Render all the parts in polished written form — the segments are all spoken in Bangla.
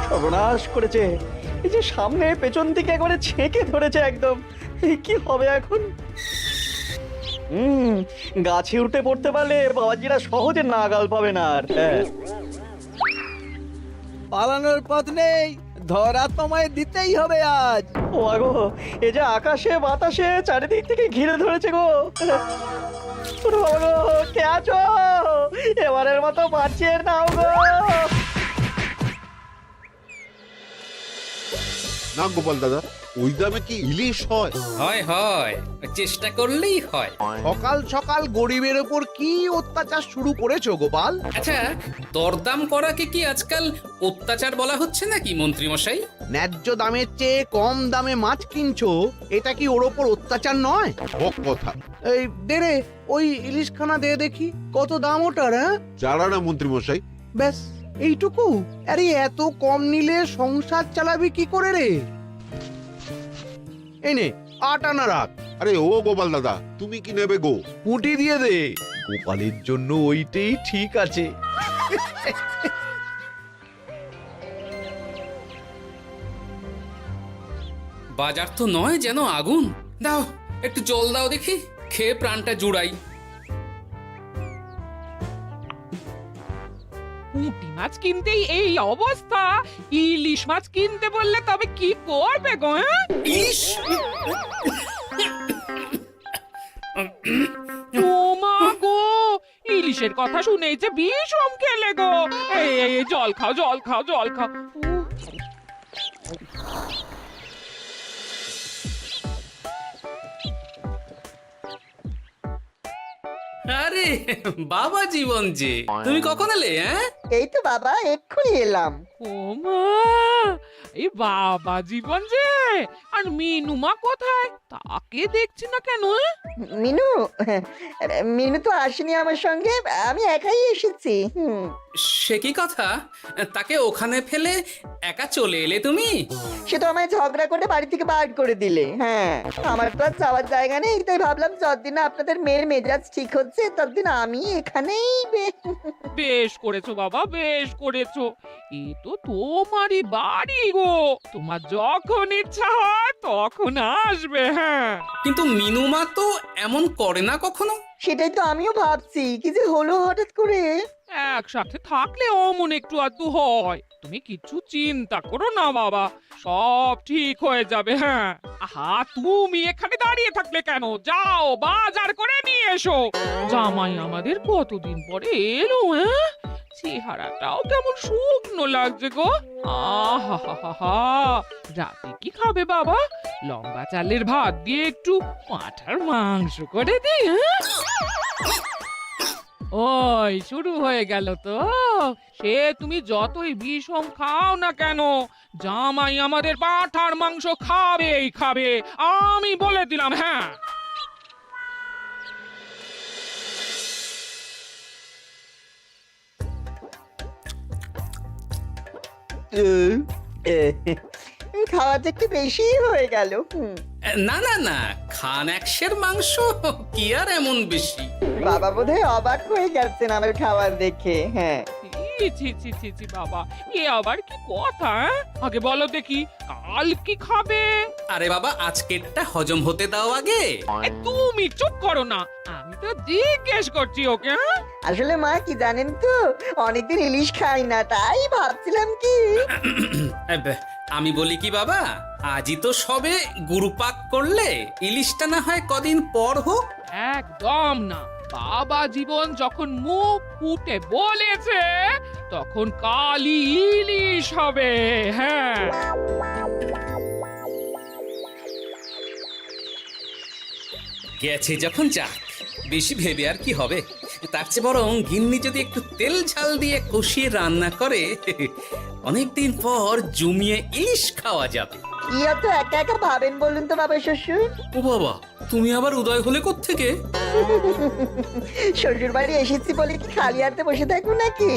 সর্বনাশ করেছে। এই যে সামনে পেছন দিকে একবারে ছেঁকে ধরেছে একদম। কি হবে এখন? গাছে উঠে পড়তে পারলে বাবাজিরা সহজে নাগাল পাবে না আর। হ্যাঁ, পালানোর পথ নেই, ধরা তোমায় দিতেই হবে আজ। ও গো, এ যে আকাশে বাতাসে চারিদিক থেকে ঘিরে ধরেছে গো। ওরে বাবা গো, কে আছো? এবারের মতো বাঁচিয়ে নাও গো। না গোপাল দাদা, ওই দামে কি ইলিশ হয়? হয় হয়, চেষ্টা করলেই হয়। সকাল সকাল গরিবের ওপর কি অত্যাচার শুরু করেছো গোপাল? আচ্ছা, দরদাম করাকে কি আজকাল অত্যাচার বলা হচ্ছে নাকি মন্ত্রী মশাই? ন্যায্য দামের চেয়ে কম দামে মাছ কিনছো, এটা কি ওর ওপর অত্যাচার নয়? হক কথা। এই দে রে, ওই ইলিশখানা দে দেখি, কত দাম ওটার? হ্যাঁ, যারা না মন্ত্রী মশাই। ব্যাস এইটুকু? আরে এত কম নিলে সংসার চালাবি কি করে রে? এই নে, 8 আনা রাখ। আরে ও গোপাল দাদা, তুমি কি নেবে গো? পুঁটি দিয়ে দে, গোপালের জন্য ওইটাই ঠিক আছে। বাজার তো নয় যেন আগুন। দাও একটু জল দাও দেখি, খেয়ে প্রাণটা জুড়াই। পুঁটি মাছ কিনতেই এই অবস্থা, ইলিশ মাছ কিনতে বললে তবে কি করবে গো? ইস, ও মা গো, ইলিশের কথা শুনেই যে বিষম খেলে গো। এই জল খাও, জল খাও, জল খাও। আরে বাবা জীবন যে, তুমি কখন এলে? হ্যাঁ, এই তো বাবা এক্ষুনি এলাম। ও মা, এই বাবা জীবন যে, আর মিনুমা কোথায়? তাকে দেখছি না কেন? মিনু মিনু তো আসেনি আমার সঙ্গে, আমি একাই এসেছি। সে কি কথা? তাকে ওখানে ফেলে একা চলে এলে তুমি? সে তো আমায় ঝগড়া করে বাড়ি থেকে বার করে দিলে। হ্যাঁ, আমার তো আর যাওয়ার জায়গা নেই, তাই ভাবলাম যতদিন না আপনাদের মেয়ের মেজাজ ঠিক হচ্ছে ততদিন আমি এখানেই বেশ করেছো বাবা, বেশ করেছো। এ তো তোমারই বাড়ি গো, তোমার যখন ইচ্ছা হয় তখন আসবে। হ্যাঁ, কিন্তু মিনুমা তো এমন করে না কখনো। সেটাই তো আমিও ভাবছি, কি যে হলো হঠাৎ করে। একসাথে থাকলে অমন একটু আধটু হয়। তুমি কিছু চিন্তা করো না বাবা, সব ঠিক হয়ে যাবে। হ্যাঁ, আহা, তুমি এখানে দাঁড়িয়ে থাকলে কেন? যাও বাজার করে নিয়ে এসো। জামাই আমাদের কতদিন পরে এলো। হ্যাঁ, চেহারাটাও কেমন শুকনো লাগছে গো। আহা, রাতে কি খাবে বাবা? লম্বা চালের ভাত দিয়ে একটু পাঁঠার মাংস করে দিই। হ্যাঁ, ওই শুরু হয়ে গেল তো। সে তুমি যতই বিষম খাও না কেন, জামাই আমাদের পাঁঠার মাংস খাবেই খাবে, আমি বলে দিলাম। হ্যাঁ, খাওয়াটা একটু বেশি হয়ে গেল। না না না, খান একশের মাংস কি আর এমন বেশি? বাবা বোধহয় অবাক হয়ে গেছেন আমার খাবার দেখে। হ্যাঁ, ছি ছি ছি ছি বাবা, এ আবার কি কথা? আগে বলো দেখি, কাল কি খাবে? আরে বাবা, আজকেরটা হজম হতে দাও আগে। তুমি চুপ করো না, আমি তো জিজ্ঞেস করছি ওকে। আসলে মা কি জানেন তো, অনেকদিন ইলিশ খাই না, তাই ভাবছিলাম কি। আমি বলি কি বাবা, আজই তো সবে গুরুপাক করলে, ইলিশটা না হয় কদিন পর হোক। একদম না, বাবা জীবন যখন মুখ ফুটে বলেছে তখন কালই ইলিশ হবে। হ্যাঁ, গেছে যখন যাক, বেশি ভেবে আর কি হবে। তার চেয়ে বরং গিন্নি যদি একটু তেল ঝাল দিয়ে কষিয়ে রান্না করে, অনেকদিন পর জমিয়ে ইলিশ খাওয়া যাবে। কি অত একা একা ভাবেন বলুন তো বাবা শ্বশুর? ও বাবা, তুমি আবার উদয় হলে কোত্থেকে? শ্বশুর বাড়ি এসেছি বলে কি খালি হাতে বসে থাকবো নাকি?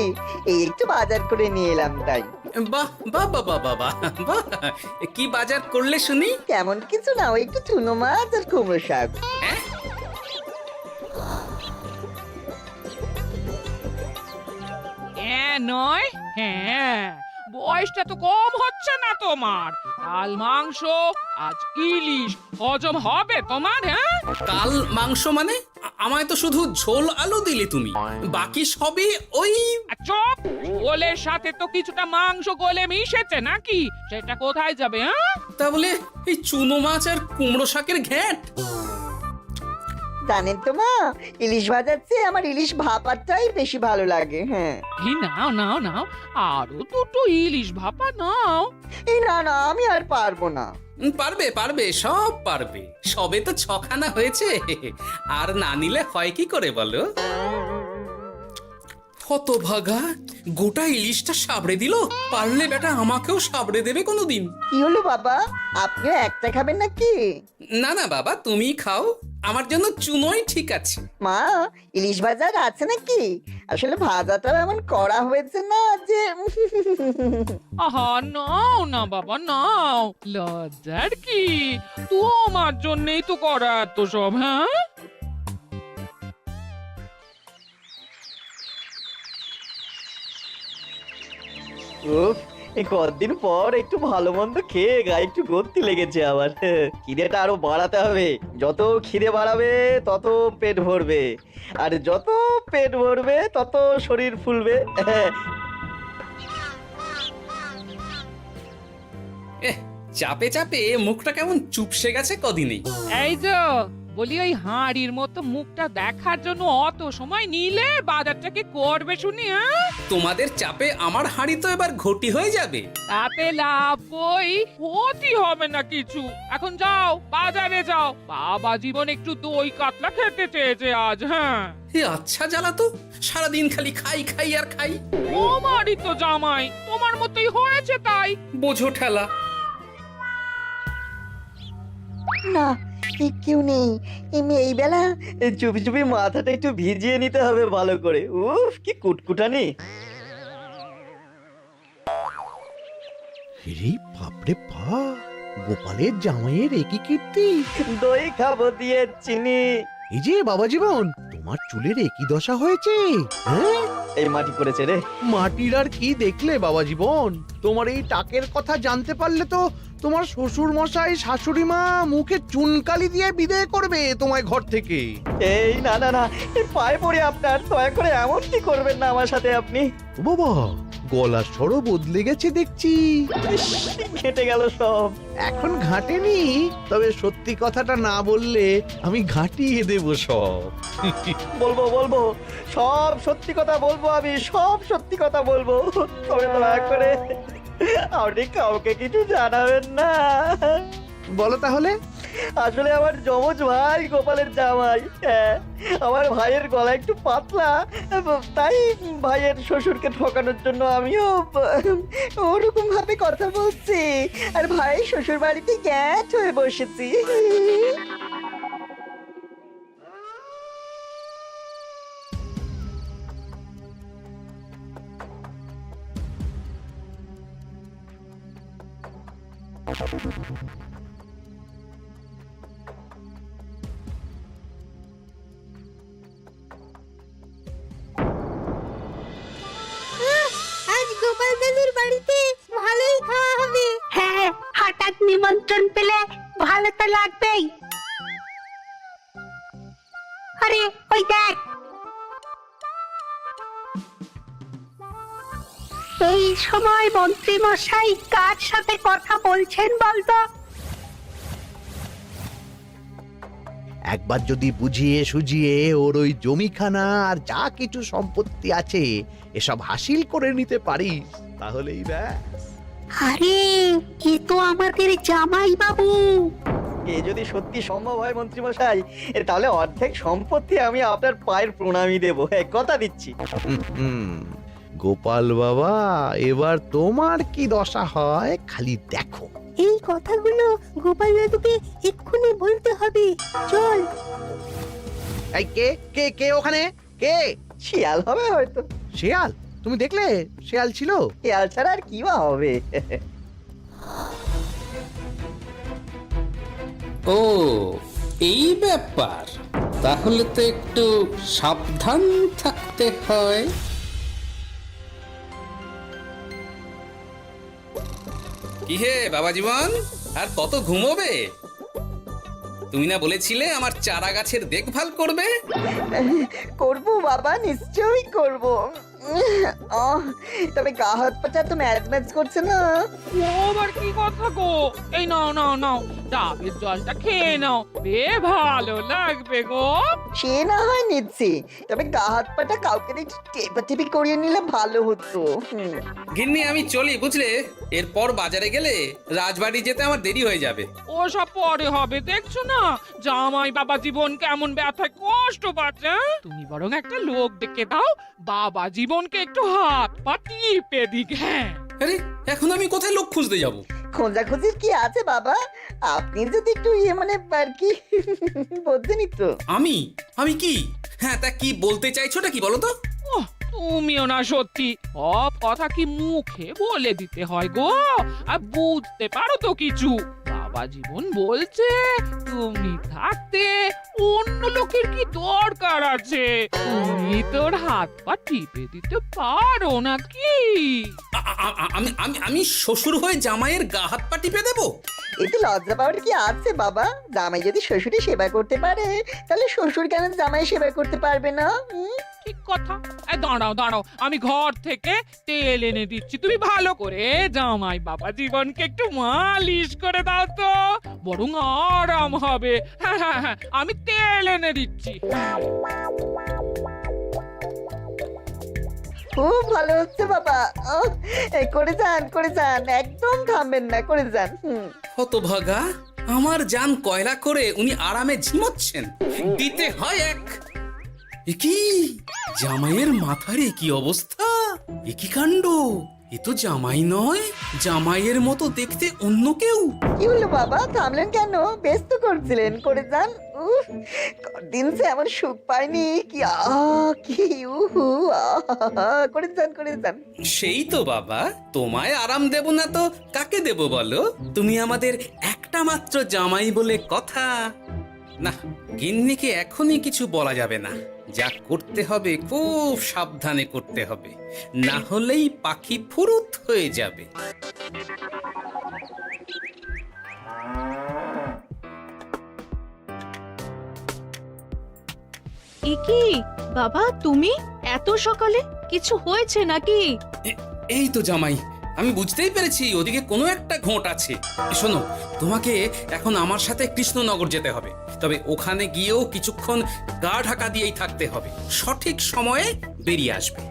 এই একটু বাজার করে নিয়ে এলাম তাই। বাহ বাহ বাহ বাহ বাহ বাহ বাহ, কি বাজার করলে শুনি? তেমন কিছু না, ওই একটু চুনো মাছ আর কুমড়ো শাক। হ্যাঁ, নয়, হ্যাঁ, বয়সটা তো কম হচ্ছে না তোমার। কাল মাংস, আজ ইলিশ, হজম হবে তোমার? হ্যাঁ, কাল মাংস মানে আমায় তো শুধু ঝোল আলু দিলি তুমি, বাকি সবই ওই। আর চুপ! ওলের সাথে তো কিছুটা মাংস গলে মিশেছে নাকি? সেটা কোথায় যাবে? হ্যাঁ, তা বলে এই চুনো মাছ আর কুমড়ো শাকের ঘ্যাঁট। জানেন তো মা, ইলিশ ভাজার চেয়ে আমার ইলিশ ভাপাটাই বেশি ভালো লাগে। হ্যাঁ, এই নাও নাও নাও, আরো দুটো ইলিশ ভাপা নাও। এই না না, আমি আর পারবো না। পারবে পারবে, সব পারবে। সবে তো ছখানা হয়েছে, আর না নিলে হয় কি করে বলো? হতভাগা, গোটা ইলিশটা সাবড়ে দিল। পারলে বেটা আমাকেও সাবড়ে দেবে কোনোদিন। কি হলো বাবা, আপনিও একটা খাবেন নাকি? না না বাবা, তুমি খাও, আমার জন্য চুনোই ঠিক আছে। মা, ইলিশ ভাজার আছে নাকি? আসলে ভাজাটাও এমন করা হয়েছে না যে আহা, নাও না বাবা, নাও। লজ্জার কি? তোমার জন্যই তো করা এত সব। হ্যাঁ, উফ, এই কতদিন পর একটু ভালো মন্দ খেয়ে গায়ে একটু গতি লেগেছে আবার। খিদেটা আরো বাড়াতে হবে। যত খিদে বাড়াবে তত পেট ভরবে, আর যত পেট ভরবে তত শরীর ফুলবে। চাপে চাপে মুখটা কেমন চুপসে গেছে কদিনেই। এই তো বলি, ওই হাঁড়ির মতো মুখটা দেখার জন্য অত সময় নিলে বাজারটা কি করবে শুনি? হ্যাঁ, তোমাদের চাপে আমার হাঁড়ি তো এবার ঘটি হয়ে যাবে। তাতে লাভ কই? ক্ষতি হবে না কিছু। এখন যাও, বাজারে যাও। বাবা জীবন একটু দই কাতলা খেতে চেয়েছে আজ। হ্যাঁ, এ আচ্ছা জ্বালা তো, সারাদিন খালি খাই খাই আর খাই। তোমারই তো জামাই, তোমার মতোই হয়েছে তাই। বোঝো ঠেলা। না, কেউ নেই এই বেলা। চুপি চুপি মাথাটা একটু ভিজিয়ে নিতে হবে ভালো করে। উফ, কি কুটকুটানি। রে বাপরে বাপ, গোপালের জামাইয়ের একই কীর্তি। দই খাবো দিয়ে চিনি। এই যে বাবা জীবন, তোমার চুলের একই দশা হয়েছে। হ্যাঁ, এই মাটি করেছে রে। মাটির আর কি দেখলে বাবা জীবন? তোমার এই টাকের কথা জানতে পারলে তো তোমার শ্বশুর মশাই শাশুড়ি মা মুখে চুনকালি দিয়ে বিদায় করবে তোমায় ঘর থেকে। এই না না না, এই পায়ে পড়ে আপনার, দয়া করে এমন কি করবেন না আমার সাথে আপনি। ও বাবা, গলার স্বরও বদলে গেছে দেখছি। ইস, ঘেঁটে গেল সব। এখন ঘাটেনি, তবে সত্যি কথাটা না বললে আমি ঘাটিয়ে দেব সব। বলবো বলবো, সব সত্যি কথা বলবো, আমি সব সত্যি কথা বলবো। তবে দয়া করে আপনি কাউকে কিছু জানাবেন না। বলো তাহলে। আসলে আমার যমজ ভাই গোপালের জামাই, হ্যাঁ, আমার ভাইয়ের গলা একটু পাতলা, তাই ভাইয়ের শ্বশুরকে ঠকানোর জন্য আমিও ওরকম ভাবে কথা বলছি, আর ভাই শ্বশুর বাড়িতে গ্যাট হয়ে বসেছি। আজ গোপাল দাদুর বাড়িতে ভালোই খাওয়া হবে। হ্যাঁ, হঠাৎ নিমন্ত্রণ পেলে ভালো তো লাগবেই। আরে ওই দেখ, এই সময় মন্ত্রী মশাই কার সাথে কথা বলছেন বলতো? একবার যদি বুঝিয়ে সুঝিয়ে ওর ওই জমিখানা আর যা কিছু সম্পত্তি আছে এসব হাসিল করে নিতে পারিস, তাহলেই ব্যাস। আরে এ তো আমাদের জামাই বাবু। এ যদি সত্যি সম্ভব হয় মন্ত্রী মশাই, তাহলে অর্ধেক সম্পত্তি আমি আপনার পায়ের প্রণামী দেবো, হ্যাঁ, কথা দিচ্ছি। হুম, গোপাল বাবা, এবার তোমার কি দশা হয় খালি দেখো। এই কথাগুলো গোপাল দাদুকে এক্ষুনি বলতে হবে। চল। এই কে কে কে ওখানে? কে? শিয়াল হবে হয়তো। শেয়াল? তুমি দেখলে শেয়াল ছিল? শিয়াল ছাড়া আর কি বা হবে। ও, এই ব্যাপার। তাহলে তো একটু সাবধান থাকতে হয়। কি হে বাবা জীবন, আর কত ঘুমোবে? তুমি না বলেছিলে আমার চারা গাছের দেখভাল করবে? করব বাবা, নিশ্চয়ই করব। তবে গা হাত পাটা তো ম্যাচ ম্যাচ করছে না। ও আবার কি কথা গো? এই নাও নাও নাও, ডাবের জলটা খেয়ে নাও, বে ভালো লাগবে গো। সে না হয় নিচ্ছি, তবে গা হাত পাটা কাউকে একটু টেপাটেপি করিয়ে নিলে ভালো হতো। গিন্নি আমি চলি বুঝলে, এরপর বাজারে গেলে রাজবাড়ি যেতে আমার দেরি হয়ে যাবে। ও সব পরে হবে, দেখছো না জামাই বাবা জীবন কেমন ব্যথায় কষ্ট পাচ্ছে। হ্যাঁ? তুমি বরং একটা লোক ডেকে দাও, বাবা জীবনকে একটু হাত পা টিপে দিক। হ্যাঁ, আরে এখন আমি কোথায় লোক খুঁজতে যাব? খোঁজাখুঁজির কি আছে বাবা, আপনি যদি একটু মানে আর কি বলতেনই তো। আমি আমি কি? হ্যাঁ তা কি বলতে চাইছোটা কি বলো তো? ওহ, তুমিও না সত্যি সব কথা কি মুখে বলে দিতে হয় গো? আর বুঝতে পারো তো কিছু? বাবা জীবন বলছে তুমি থাকতে অন্য লোকের কি দরকার আছে? তুমি তোর হাত পা টিপে দিতে পারো নাকি? আমি শ্বশুর হয়ে জামাইয়ের গা হাত পা টিপে দেবো? এতে লজ্জা পাওয়ার কি আছে বাবা? জামাই যদি শ্বশুরের সেবা করতে পারে, তাহলে শ্বশুর কেন জামাই সেবা করতে পারবে না? ঠিক কথা। দাঁড়াও দাঁড়াও, আমি ঘর থেকে তেল এনে দিচ্ছি, তুমি ভালো করে জামাই বাবা জীবনকে একটু মালিশ করে দাও তো, বরং আরাম হবে। হ্যাঁ হ্যাঁ হ্যাঁ, আমি তেল এনে দিচ্ছি। খুব ভালো হচ্ছে বাবা। এই করে যান, একদম থামবেন না, করে যান। হতভাগা, আমার জান কয়লা করে উনি আরামে ঝিমোচ্ছেন, দিতে হয় এক। এ কি জামাইয়ের মাথার এ কি অবস্থা? এ কি কাণ্ড! এ তো জামাই নয়, জামাইয়ের মতো দেখতে অন্য কেউ। কি হলো বাবা, থামলেন কেন? ব্যস্ত করছিলেন, করে যান। দিন সে এমন সুখ পাইনি। কি কি উহু, করে যান। সেই তো বাবা, তোমায় আরাম দেব না তো কাকে দেব বলো? তুমি আমাদের একটা মাত্র জামাই বলে কথা। না, গিন্নিকে এখনই কিছু বলা যাবে না। যা করতে হবে খুব সাবধানে করতে হবে, না হলেই পাখি ফুরুত হয়ে যাবে। কি বাবা, তুমি এত সকালে? কিছু হয়েছে নাকি? এই তো জামাই, আমি বুঝতেই পেরেছি ওদিকে কোনো একটা ঘোট আছে। শোনো, তোমাকে এখন আমার সাথে কৃষ্ণনগর যেতে হবে, তবে ওখানে গিয়েও কিছুক্ষণ গা ঢাকা দিয়েই থাকতে হবে, সঠিক সময়ে বেরিয়ে আসবে।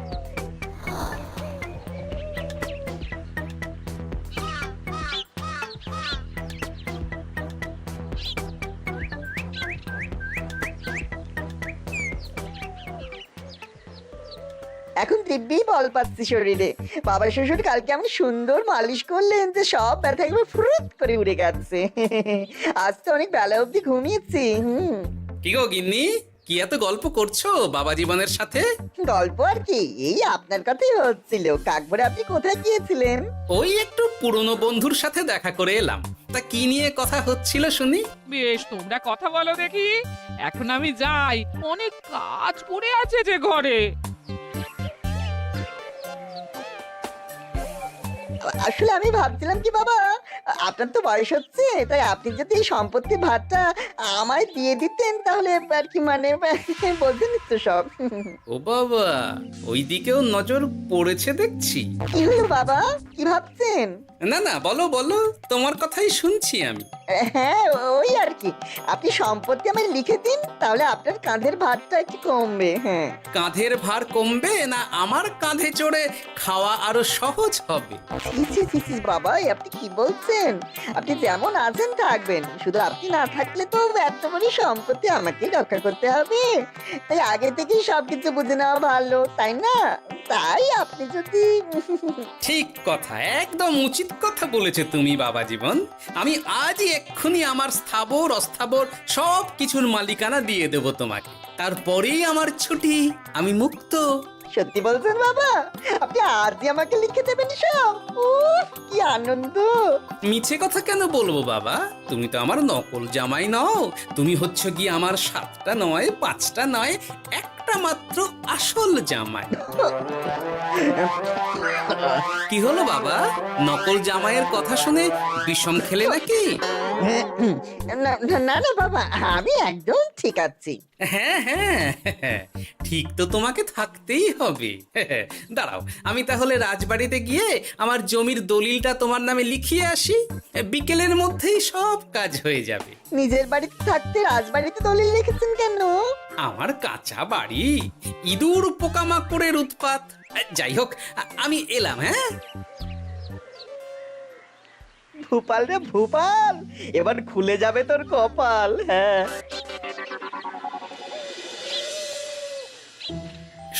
এখন দিব্যি বল পাচ্ছি শরীরে। বাবা শ্বশুর কালকে আমি সুন্দর মালিশ করলেন যে সব ব্যথা একবার ফুরুত করে উড়ে গেছে। আজ তো অনেক বেলা অবধি ঘুমিয়েছি। কি গো গিন্নি, কি এত গল্প করছো বাবা জীবনের সাথে? গল্প আর কি, এই আপনার কথাই হচ্ছিল। কাকভরে আপনি কোথায় গিয়েছিলেন? ওই একটু পুরনো বন্ধুর সাথে দেখা করে এলাম। তা কি নিয়ে কথা হচ্ছিল শুনি? বেশ, তোমরা কথা বলো দেখি, এখন আমি যাই, অনেক কাজ পড়ে আছে যে ঘরে। আসলে আমি ভাবছিলাম কি বাবা, আপনার তো বয়স হচ্ছে, তাই আপনি যদি এই সম্পত্তির ভাতটা আমায় দিয়ে দিতেন তাহলে আর কি, মানে বলতেন তো সব। ও বাবা, ওই দিকেও নজর পড়েছে দেখছি। কি হলো বাবা, কি ভাবছেন? না না, বলো বলো, তোমার কথাই শুনছি আমি। হ্যাঁ, ওই আর কি, আপনি সম্পত্তি আমায় লিখে দিন, তাহলে আপনার কাঁধের ভারটা একটু কমবে। হ্যাঁ, কাঁধের ভার কমবে না আমার কাঁধে চড়ে খাওয়া আরো সহজ হবে? ছি, বাবা, আপনি কি বলছেন? আপনি যেমন আছেন থাকবেন, শুধু আপনি না থাকলে তো এত বড় সম্পত্তি আমাকেই রক্ষা করতে হবে। তাই আগে থেকেই সবকিছু বুঝে নেওয়া ভালো, তাই না? তাই আপনি যদি ঠিক কথা, একদম উচিত কথা বলেছে তুমি বাবা জীবন। আমি আজই এক্ষুনি আমার স্থাবর অস্থাবর সব কিছুর মালিকানা দিয়ে দেব তোমাকে, তারপরেই আমার ছুটি, আমি মুক্ত। সত্যি বলছেন বাবা? আপনি আজই আমাকে লিখে দেবেন সব? কি আনন্দ! মিছে কথা কেন বলবো বাবা, তুমি তো আমার নকল জামাই নও। তুমি হচ্ছে গিয়ে আমার 7টা নয় 5টা নয় একটা একটা মাত্র আসল জামাই। কি হলো বাবা, নকল জামাইয়ের কথা শুনে বিষম খেলে নাকি? না না না না বাবা, আমি একদম ঠিক আছি। হ্যাঁ হ্যাঁ, ঠিক তো তোমাকে থাকতেই হবে। দাঁড়াও, আমি তাহলে রাজবাড়িতে গিয়ে আমার জমির দলিলটা তোমার নামে লিখিয়ে আসি। বিকেলের মধ্যেই সব কাজ হয়ে যাবে। নিজের বাড়িতে থাকতে রাজবাড়িতে দলিল রেখেছেন কেন? আমার কাঁচা বাড়ি, ইঁদুর পোকামাকড়ের উৎপাত। যাই হোক, আমি এলাম। হ্যাঁ, ভূপাল রে ভূপাল, এবার খুলে যাবে তোর কপাল। হ্যাঁ,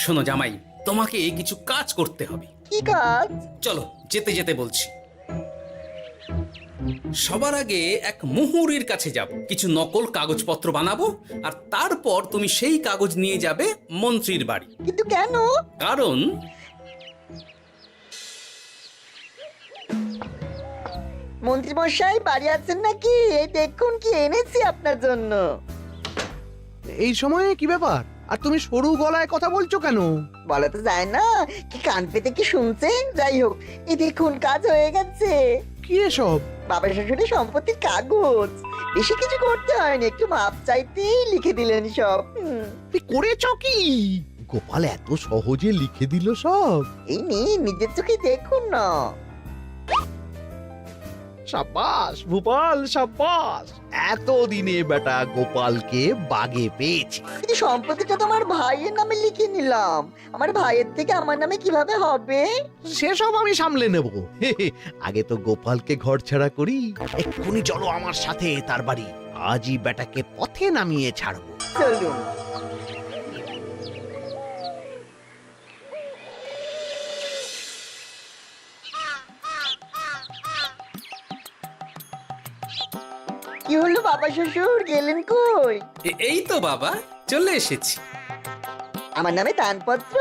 শোনো জামাই, তোমাকে কিছু কাজ করতে হবে। কি কাজ? চলো, যেতে যেতে বলছি। সবার আগে এক মুহুরির কাছে যাব, কিছু নকল কাগজপত্র বানাবো, আর তারপর তুমি সেই কাগজ নিয়ে যাবে মন্ত্রীর বাড়ি। কিন্তু কেন? কারণ মন্ত্রী মশাই বাড়ি আছেন নাকি? এই দেখুন কি এনেছি আপনার জন্য। এই সময়ে কি ব্যাপার? আর তুমি সরু গলায় কথা বলছো কেন? বলা তো যায় না, কি কান পেতে কি শুনছেন? যাই হোক, এই দেখুন কাজ হয়ে গেছে। কি এসব? বাবা শ্বশুরের সম্পত্তির কাগজ। বেশি কিছু করতে হয়নি, একটু মাপ চাইতেই লিখে দিলেন সব। তুই করেছ কি? গোপাল এত সহজে লিখে দিল সব? এই নিয়ে নিজের চোখে দেখুন না। সাব্বাস ভূপাল, সাব্বাস। এতদিনে বেটা গোপালকে বাগে পেয়েছি। কিন্তু সম্পত্তিটা তো আমার ভাইয়ের নামে লিখে নিলাম। আমার ভাইয়ের থেকে আমার নামে কিভাবে হবে? সেসব আমি সামলে নেব। আগে তো গোপালকে ঘর ছাড়া করি। এক্ষুনি চলো আমার সাথে তার বাড়ি। আজই বেটাকে পথে নামিয়ে ছাড়বো। চলুন। কি হলো বাবা শ্বশুর, গেলেন কই? এই তো বাবা, চলে এসেছি। আমার নামে দানপত্র?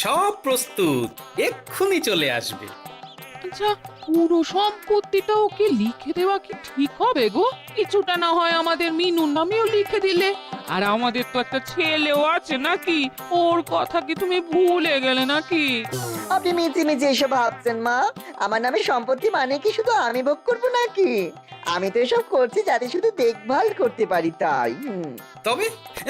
সব প্রস্তুত, এক্ষুনি চলে আসবে। আচ্ছা, পুরো সম্পত্তিটা ওকে লিখে দেওয়া কি ঠিক হবে গো? কিছুটা না হয় আমাদের মিনুর নামেও লিখে দিলে। আর আমাদের তো একটা ছেলেও আছে নাকি? ওর কথা কি তুমি ভুলে গেলে নাকি? আপনি মিছি মিছি এসব ভাবছেন মা? আমার নামে সম্পত্তি মানে কি শুধু আমি ভোগ করবো নাকি? আমি তো এসব করছি যাতে শুধু দেখভাল করতে পারি, তাই। তবে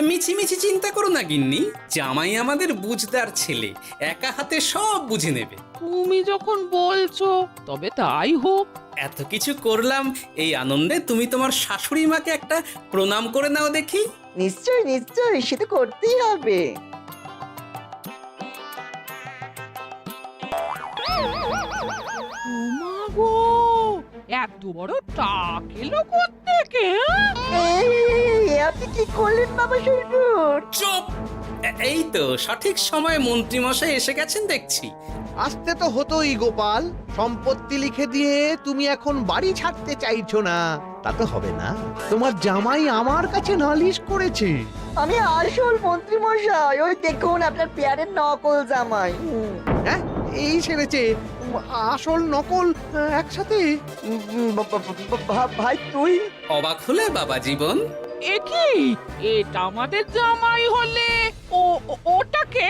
মিছি মিছি চিন্তা করো না গিন্নি, জামাই আমাদের বুঝদার ছেলে, একা হাতে সব বুঝে নেবে। তুমি যখন বলছো তবে তাই হোক। এত কিছু করলাম, এই আনন্দে তুমি তোমার শাশুড়ি মাকে একটা প্রণাম করে নাও দেখি। নিশ্চয় নিশ্চয়, সে তো করতেই হবে। ওমা গো, এত বড় টাক এলো কোত্থেকে? এই, আপনি কি করলেন বাবা শ্বশুর? চুপ! এই তো সঠিক সময়ে মন্ত্রী মশাই এসে গেছেন দেখছি। আসতে তো হতোই গোপাল। সম্পত্তি লিখে দিয়ে তুমি এখন বাড়ি ছাড়তে চাইছো না, তা তো হবে না। তোমার জামাই আমার কাছে নালিশ করেছে। আমি আসল মন্ত্রী মশাই, ওই দেখুন আপনার পেয়ারের নকল জামাই। হ্যাঁ, এই সেরেছে। আসল নকল একসাথে? ভাই তুই? অবাক হলে বাবা জীবন? এ কি, এটা আমাদের জামাই হলে ওটাকে?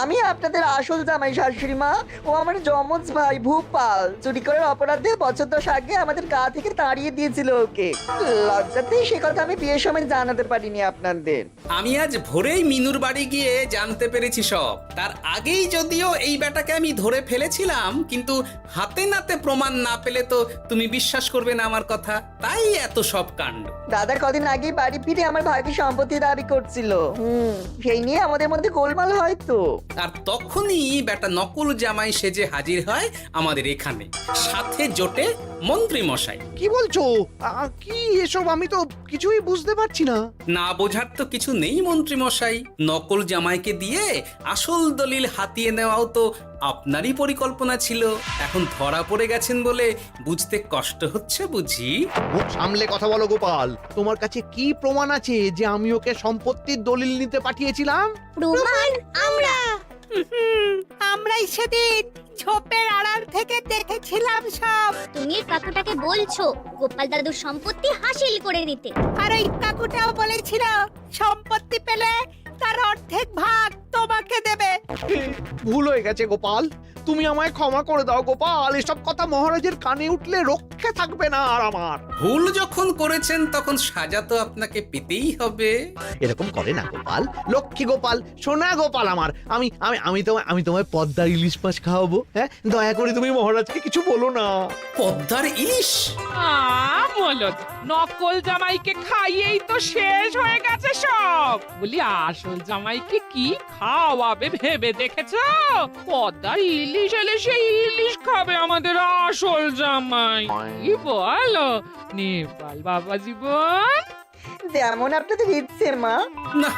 আমি আপনাদের আসল জামাই শাশুড়ি মা। ও আমার যমজ ভাই ভূপাল। চুরি করার অপরাধে বছর 10 আগে আমাদের গা থেকে তাড়িয়ে দিয়েছিল ওকে। লজ্জাতেই সে কথা আমি বিয়ের সময় জানাতে পারিনি আপনাদের। আমি আজ ভোরেই মিনুর বাড়ি গিয়ে জানতে পেরেছি সব। তার আগেই যদিও এই বেটাকে আমি ধরে ফেলেছিলাম, কিন্তু হাতে নাতে প্রমাণ না পেলে তো তুমি বিশ্বাস করবে না আমার কথা। তাই এত সব কাণ্ড। দাদা কদিন আগেই বাড়ি ফিরে আমার ভাইকে সম্পত্তি দাবি করছিল। সেই নিয়ে আমাদের মধ্যে গোলমাল হয় তো। আর তখনই বেটা নকল জামাই সেজে হাজির হয় আমাদের এখানে, সাথে জোটে মন্ত্রী মশাই। কি বলছো? কি এসব? আমি তো কিছুই বুঝতে পারছি না। না বোঝার তো কিছু নেই মন্ত্রী মশাই। নকল জামাইকে দিয়ে আসল দলিল হাতিয়ে নেওয়াও তো আপনারই পরিকল্পনা ছিল। এখন ধরা পড়ে গেছেন বলে বুঝতে কষ্ট হচ্ছে বুঝি। মুখ সামলে কথা বলো গোপাল। তোমার কাছে কি প্রমাণ আছে যে আমি ওকে সম্পত্তির দলিল নিতে পাঠিয়েছিলাম? প্রমাণ আমরাই সেদিন ঝোপের আড়াল থেকে দেখেছিলাম সব। তুমি কাকুটাকে বলছো গোপাল দাদুর সম্পত্তি হাসিল করে নিতে। আর ওই কাকুটাও বলেছিল সম্পত্তি পেলে তার অর্ধেক ভাগ তোমাকে দেবে। ভুল হয়ে গেছে গোপাল, তুমি আমায় ক্ষমা করে দাও গোপাল। এসব কথা মহারাজের কানে উঠলে রক্ষে থাকবে না আর আমার। ভুল যখন করেছেন তখন সাজা তো আপনাকে পেতেই হবে। এরকম করে না গোপাল, লক্ষ্মী গোপাল, সোনা গোপাল আমার। আমি আমি আমি তোমায় পদ্মার ইলিশ মাছ খাওয়াবো। হ্যাঁ, দয়া করে তুমি মহারাজকে কিছু বলো না। পদ্মার ইলিশ? মলদ নকল জামাইকে খাইয়েই তো শেষ হয়ে গেছে সব। বলি আসল জামাইকে কি খাওয়াবে ভেবে দেখেছো? পদ্মার ইলিশ এলে সেই ইলিশ খাবে আমাদের আসল জামাই। কি বলো নেপাল বাবা জীবন? যেমন আপনাদের ইচ্ছে মা। না,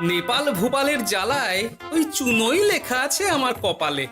নেপাল ভূপালের জ্বালায় ওই চুনোই লেখা আছে আমার কপালে।